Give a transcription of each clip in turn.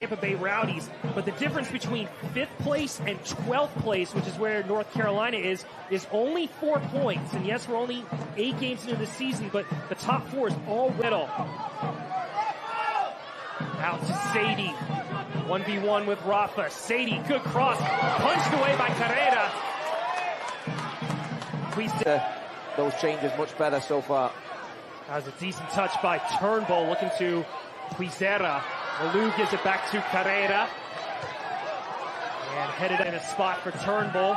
Tampa Bay Rowdies, but the difference between 5th place and 12th place, which is where North Carolina is only 4 points. And yes, we're only 8 games into the season, but the top 4 is all Riddle. Out to Sadie. 1v1 with Rafa. Sadie, good cross. Punched away by Carrera. Those changes much better so far. That was a decent touch by Turnbull, looking to Quizera. Lou gives it back to Carrera. And headed in a spot for Turnbull.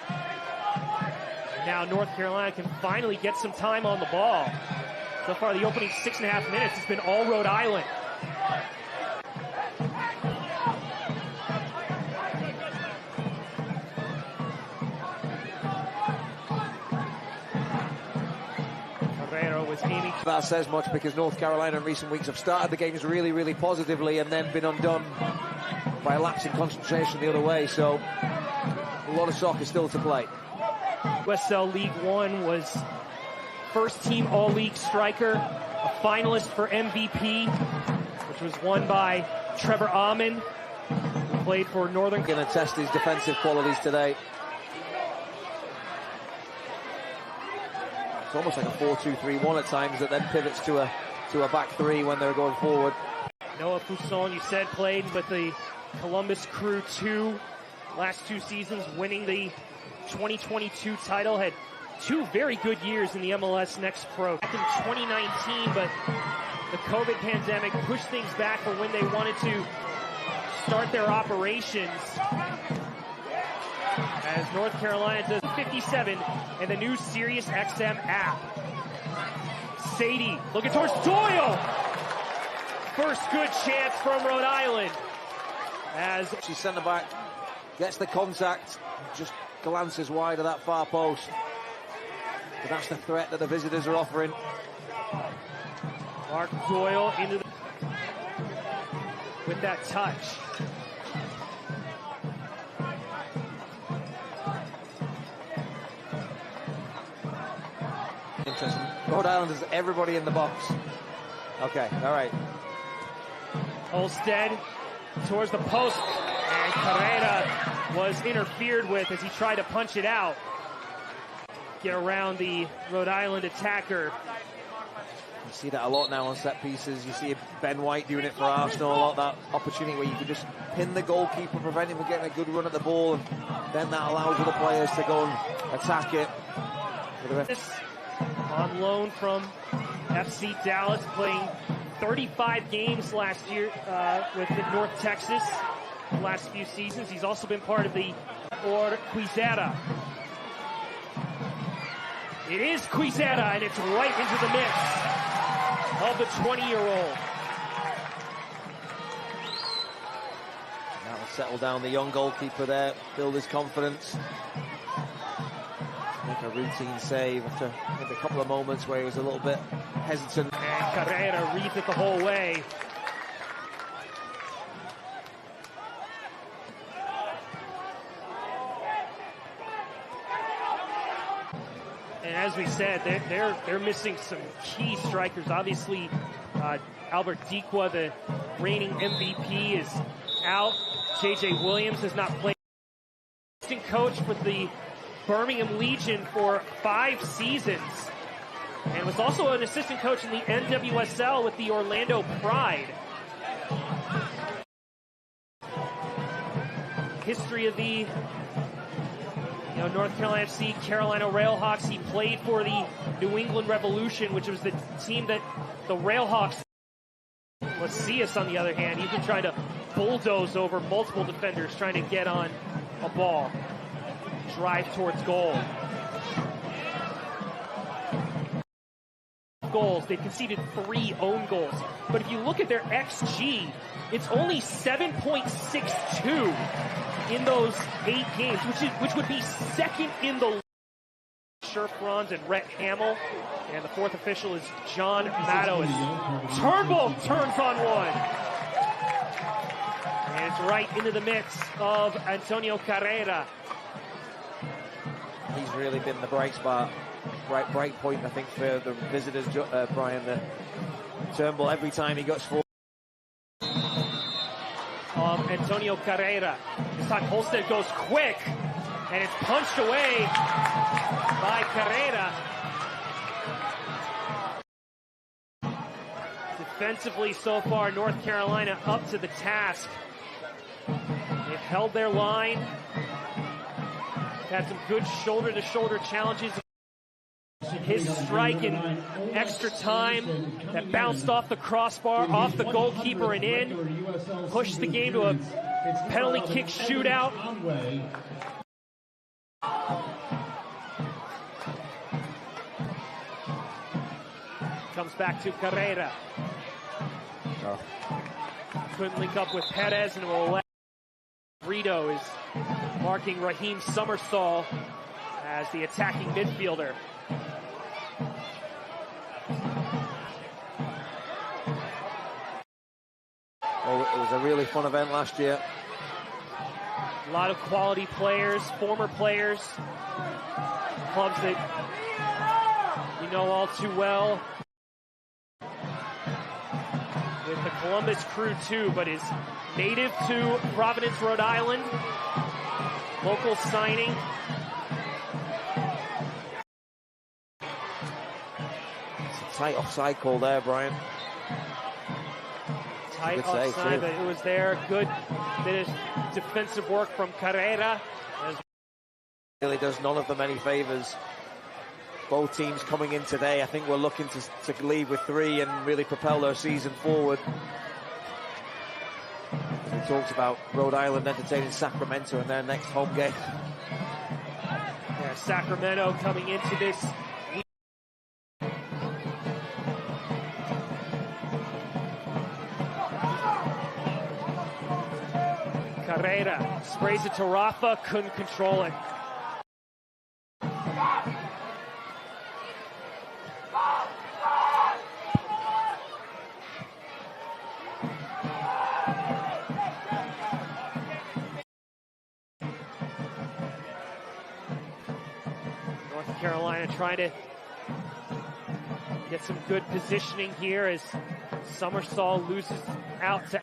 And now North Carolina can finally get some time on the ball. So far, the opening 6.5 minutes has been all Rhode Island. That says much because North Carolina in recent weeks have started the games really, really positively and then been undone by a lapse in concentration the other way. So a lot of soccer still to play. USL League One was first team all-league striker, a finalist for MVP, which was won by Trevor Ahman, who played for Northern. Going to test his defensive qualities today. It's almost like a 4-2-3-1 at times that then pivots to a back 3 when they're going forward. Noah Pousson, you said, played with the Columbus Crew 2 last 2 seasons, winning the 2022 title. Had 2 very good years in the MLS Next Pro. Back in 2019, but the COVID pandemic pushed things back for when they wanted to start their operations. As North Carolina does 57 in the new SiriusXM app. Sadie looking towards Doyle. First good chance from Rhode Island. As she's centre back, gets the contact, just glances wide of that far post. But that's the threat that the visitors are offering. Mark Doyle into the with that touch. Interesting. Rhode Island has everybody in the box. Okay, all right. Olstead towards the post, and Carrera was interfered with as he tried to punch it out. Get around the Rhode Island attacker. You see that a lot now on set pieces. You see Ben White doing it for Arsenal a lot, that opportunity where you can just pin the goalkeeper, prevent him from getting a good run at the ball, and then that allows other players to go and attack it. On loan from FC Dallas, playing 35 games last year with North Texas the last few seasons. He's also been part of the Quizera. It is Quizera, and it's right into the mix of the 20-year-old. Now will settle down the young goalkeeper there, build his confidence. Make a routine save after maybe a couple of moments where he was a little bit hesitant. And Carrera reads it the whole way. And as we said, they're missing some key strikers. Obviously, Albert Dikwa, the reigning MVP, is out. J.J. Williams has not played. Assistant coach with the Birmingham Legion for 5 seasons, and was also an assistant coach in the NWSL with the Orlando Pride. History of the North Carolina FC, Carolina Railhawks. He played for the New England Revolution, which was the team that the Railhawks. Macias, on the other hand, he's been trying to bulldoze over multiple defenders, trying to get on a ball. Drive towards goal. Goals. They've conceded 3 own goals. But if you look at their XG, it's only 7.62 in those 8 games, which would be second in the league. Sherfrons and Rhett Hamill. And the 4th official is John Matto. Turnbull turns on one. And it's right into the midst of Antonio Carrera. He's really been the bright spot, bright point, I think, for the visitors, Brian. Turnbull, every time he gets forward. of Antonio Carrera. This time Holstead goes quick, and it's punched away by Carrera. Defensively so far, North Carolina up to the task. They've held their line. Had some good shoulder-to-shoulder challenges. His strike in extra time that bounced off the crossbar, off the goalkeeper and in. Pushed the game to a penalty kick shootout. Comes back to Carrera. Couldn't link up with Perez, and will let Rhode is marking Raheem Summersall as the attacking midfielder. Well, it was a really fun event last year. A lot of quality players, former players, clubs that you know all too well. With the Columbus crew too, but is native to Providence, Rhode Island. Local signing. It's a tight offside call there, Brian. Tight offside, but it was there. Good bit of defensive work from Carrera. Really does none of them any favors. Both teams coming in today, I think we're looking to leave with 3 and really propel their season forward. We talked about Rhode Island entertaining Sacramento in their next home game. Yeah, Sacramento coming into this. Carrera sprays it to Rafa, couldn't control it. North Carolina trying to get some good positioning here as Summersall loses out to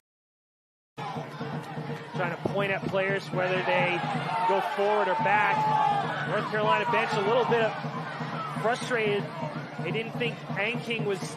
trying to point at players whether they go forward or back. North Carolina bench a little bit frustrated. They didn't think Anking was